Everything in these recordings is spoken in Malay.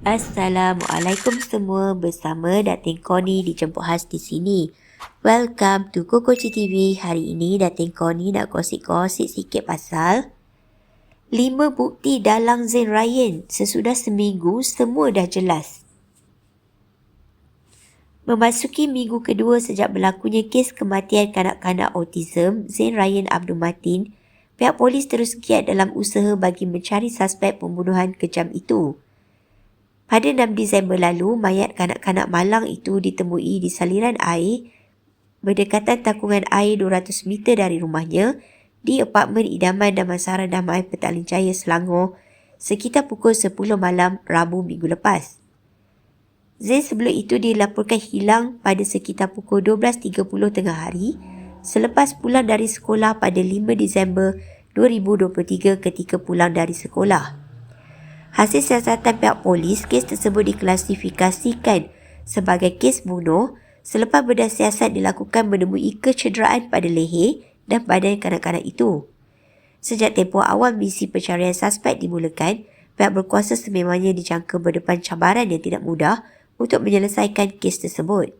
Assalamualaikum semua, bersama Datin Koni dijemput khas di sini. Welcome to Kokoci TV. Hari ini Datin Koni nak gosip-gosip sikit pasal 5 bukti dalang Zain Ryan. Sesudah seminggu, semua dah jelas. Memasuki minggu kedua sejak berlakunya kes kematian kanak-kanak autism Zain Ryan Abdul Matin, pihak polis terus giat dalam usaha bagi mencari suspek pembunuhan kejam itu. Pada 6 Disember lalu, mayat kanak-kanak malang itu ditemui di saliran air berdekatan takungan air 200 meter dari rumahnya di apartmen idaman Damansara Damai, Petaling Jaya, Selangor sekitar pukul 10 malam Rabu minggu lepas. Zain sebelum itu dilaporkan hilang pada sekitar pukul 12.30 tengah hari selepas pulang dari sekolah pada 5 Disember 2023 ketika pulang dari sekolah. Hasil siasatan pihak polis, kes tersebut diklasifikasikan sebagai kes bunuh selepas bedah siasat dilakukan menemui kecederaan pada leher dan badan kanak-kanak itu. Sejak tempoh awal misi pencarian suspek dimulakan, pihak berkuasa sememangnya dijangka berdepan cabaran yang tidak mudah untuk menyelesaikan kes tersebut.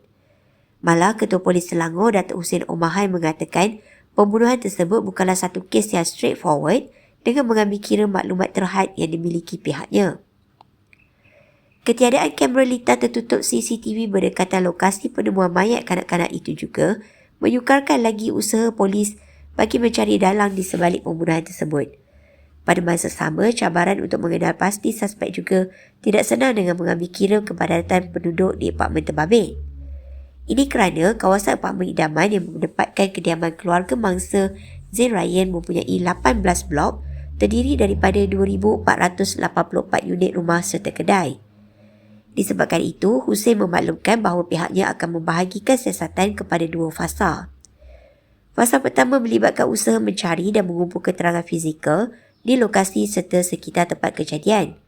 Malah, Ketua Polis Selangor, Datuk Hussein Omahan mengatakan pembunuhan tersebut bukanlah satu kes yang straightforward dengan mengambil kira maklumat terhad yang dimiliki pihaknya. Ketiadaan kamera litar tertutup CCTV berdekatan lokasi penemuan mayat kanak-kanak itu juga menyukarkan lagi usaha polis bagi mencari dalang di sebalik pembunuhan tersebut. Pada masa sama, cabaran untuk mengenal pasti suspek juga tidak senang dengan mengambil kira kepadatan penduduk di apartmen terbabit. Ini kerana kawasan apartmen idaman yang menempatkan kediaman keluarga mangsa Zain Ryan mempunyai 18 blok terdiri daripada 2,484 unit rumah serta kedai. Disebabkan itu, Hussein memaklumkan bahawa pihaknya akan membahagikan siasatan kepada dua fasa. Fasa pertama melibatkan usaha mencari dan mengumpul keterangan fizikal di lokasi serta sekitar tempat kejadian.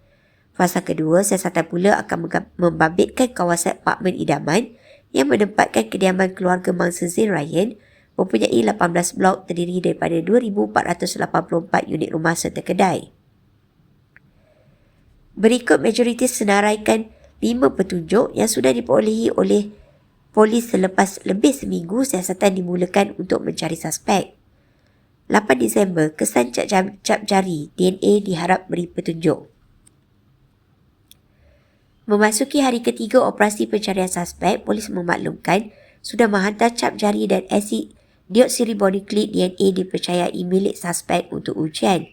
Fasa kedua, siasatan pula akan membabitkan kawasan apartmen idaman yang menempatkan kediaman keluarga mangsa Zain Ryan mempunyai 18 blok terdiri daripada 2,484 unit rumah serta kedai. Berikut majoriti senaraikan 5 petunjuk yang sudah diperolehi oleh polis selepas lebih seminggu siasatan dimulakan untuk mencari suspek. 8 Disember, kesan cap jari DNA diharap beri petunjuk. Memasuki hari ketiga operasi pencarian suspek, polis memaklumkan sudah menghantar cap jari dan asid deoksiribonukleik DNA dipercayai milik suspek untuk ujian.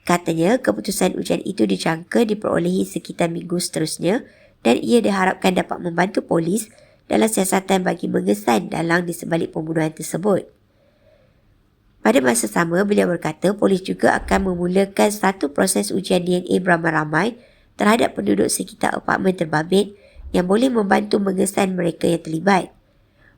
Katanya, keputusan ujian itu dijangka diperolehi sekitar minggu seterusnya dan ia diharapkan dapat membantu polis dalam siasatan bagi mengesan dalang di sebalik pembunuhan tersebut. Pada masa sama, beliau berkata polis juga akan memulakan satu proses ujian DNA beramai-ramai terhadap penduduk sekitar apartmen terbabit yang boleh membantu mengesan mereka yang terlibat.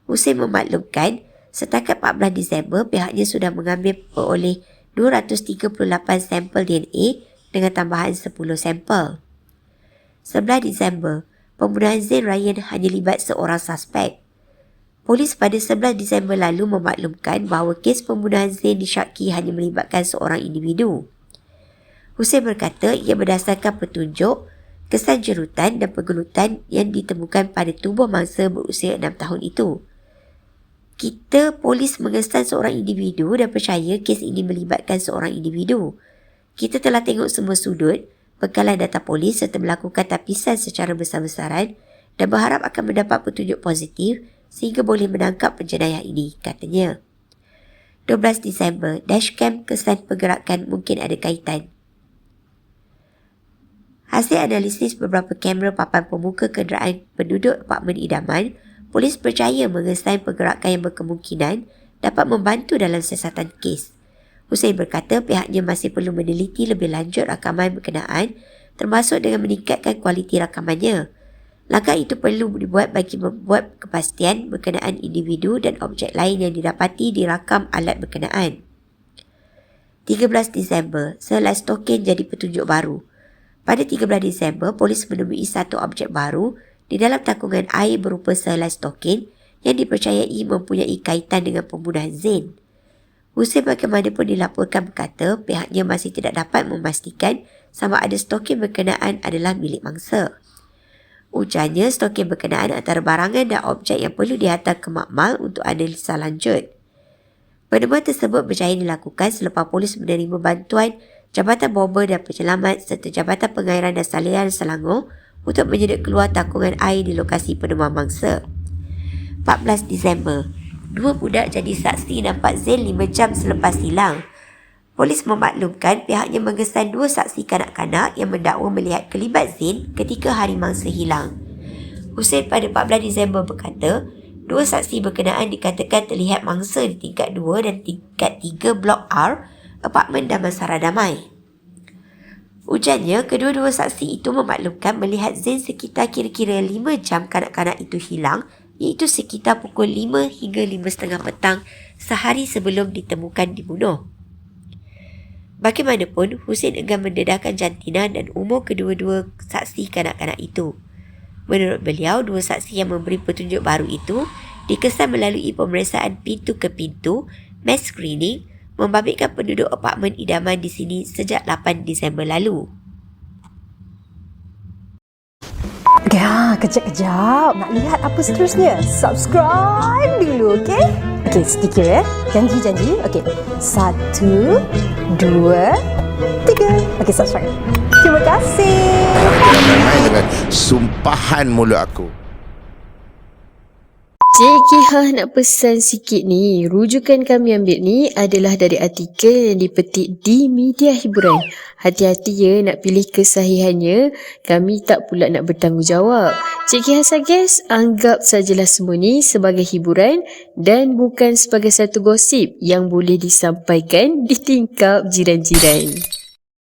Hussein memaklumkan setakat 14 Disember, pihaknya sudah mengambil peroleh 238 sampel DNA dengan tambahan 10 sampel. 11 Disember, pembunuhan Zain Ryan hanya libat seorang suspek. Polis pada 11 Disember lalu memaklumkan bahawa kes pembunuhan Zain disyaki hanya melibatkan seorang individu. Hussein berkata ia berdasarkan petunjuk, kesan jerutan dan pergelutan yang ditemukan pada tubuh mangsa berusia 6 tahun itu. Kita polis mengesan seorang individu dan percaya kes ini melibatkan seorang individu. Kita telah tengok semua sudut, bekalan data polis serta melakukan tapisan secara besar-besaran dan berharap akan mendapat petunjuk positif sehingga boleh menangkap penjenayah ini, katanya. 12 Disember, dashcam kesan pergerakan mungkin ada kaitan. Hasil analisis beberapa kamera papan pemuka kenderaan penduduk apartmen idaman, polis percaya mengesan pergerakan yang berkemungkinan dapat membantu dalam siasatan kes. Hussein berkata pihaknya masih perlu meneliti lebih lanjut rakaman berkenaan termasuk dengan meningkatkan kualiti rakamannya. Langkah itu perlu dibuat bagi membuat kepastian berkenaan individu dan objek lain yang didapati di rakam alat berkenaan. 13 Disember, selai token jadi petunjuk baru. Pada 13 Disember, polis menemui satu objek baru di dalam takungan air berupa selai token yang dipercayai mempunyai kaitan dengan pembunuhan Zain. Hussein bagaimanapun dilaporkan berkata pihaknya masih tidak dapat memastikan sama ada stokin berkenaan adalah milik mangsa. Ujarnya stokin berkenaan antara barangan dan objek yang perlu dihantar ke makmal untuk analisa lanjut. Penemuan tersebut berjaya dilakukan selepas polis menerima bantuan Jabatan Bomber dan Penyelamat serta Jabatan Pengairan dan Saliran Selangor untuk menyedut keluar takungan air di lokasi penemuan mangsa. 14 Disember, 2 budak jadi saksi nampak Zain 5 jam selepas hilang. Polis memaklumkan pihaknya mengesan 2 saksi kanak-kanak yang mendakwa melihat kelibat Zain ketika hari mangsa hilang. Hussein pada 14 Disember berkata, 2 saksi berkenaan dikatakan terlihat mangsa di tingkat 2 dan tingkat 3 Blok R, apartmen Damansara Damai. Ujarnya, kedua-dua saksi itu memaklumkan melihat Zain sekitar kira-kira 5 jam kanak-kanak itu hilang, iaitu sekitar pukul 5 hingga 5.30 petang sehari sebelum ditemukan dibunuh. Bagaimanapun, Hussein enggan mendedahkan jantina dan umur kedua-dua saksi kanak-kanak itu. Menurut beliau, 2 saksi yang memberi petunjuk baru itu dikesan melalui pemeriksaan pintu ke pintu, mass screening, membabitkan penduduk apartmen idaman di sini sejak 8 Disember lalu. Ya, kejap-kejap. Nak lihat apa seterusnya? Subscribe dulu, okey? Okey, sedikit ya. Janji-janji. Okey. 1, 2, 3. Okey, subscribe. Terima kasih. Jangan main-main dengan sumpahan mulut aku. Cik Kihah nak pesan sikit ni. Rujukan kami ambil ni adalah dari artikel yang dipetik di media hiburan. Hati-hati ya nak pilih kesahihannya. Kami tak pula nak bertanggungjawab. Cik Kihah suggest anggap sajalah semua ni sebagai hiburan dan bukan sebagai satu gosip yang boleh disampaikan di tingkap jiran-jiran.